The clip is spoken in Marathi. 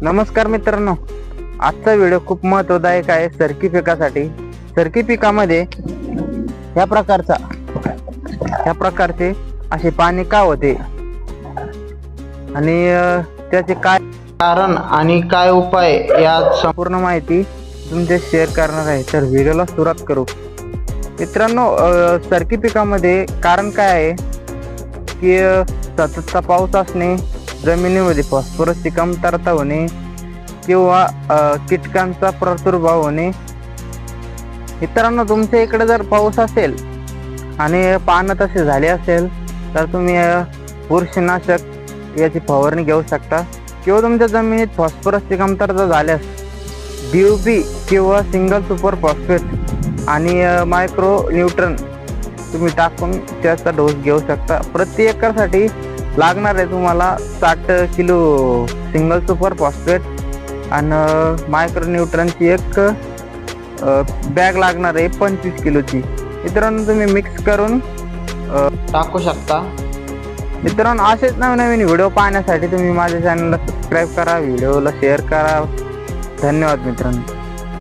नमस्कार मित्रांनो, आजचा व्हिडिओ खूप महत्त्वदायक आहे सरकी पिकासाठी। सरकी पिकामध्ये ह्या प्रकारचे असे पाणी का होते आणि त्याचे काय कारण आणि काय उपाय या संपूर्ण माहिती तुमच्या शेअर करणार आहे। तर व्हिडिओला सुरुवात करू। मित्रांनो, सरकी पिकामध्ये कारण काय आहे की सततचा पाऊस असणे, जमिनीमध्ये फॉस्फरसची कमतरता होणे किंवा कीटकांचा प्रादुर्भाव होणे। मित्रांनो, तुमच्या इकडे जर पाऊस असेल आणि पानं तसे झाले असेल तर तुम्ही बुरशीनाशक याची फवारणी घेऊ शकता किंवा तुमच्या जमिनीत फॉस्फरसची कमतरता झाल्यास DUP किंवा सिंगल सुपर फॉस्फेट आणि मायक्रो न्यूट्रन तुम्ही टाकून त्याचा डोस घेऊ शकता। प्रति एकरसाठी लागणार आहे तुम्हाला 60 किलो सिंगल सुपर फॉस्फेट आणि मायक्रो न्यूट्रनची एक बॅग लागणार आहे 25 किलोची। मित्रांनो, तुम्ही मिक्स करून टाकू शकता। मित्रांनो, असेच नवीन व्हिडिओ पाहण्यासाठी तुम्ही माझ्या चॅनलला सबस्क्राईब करा, व्हिडिओला शेअर करा। धन्यवाद मित्रांनो।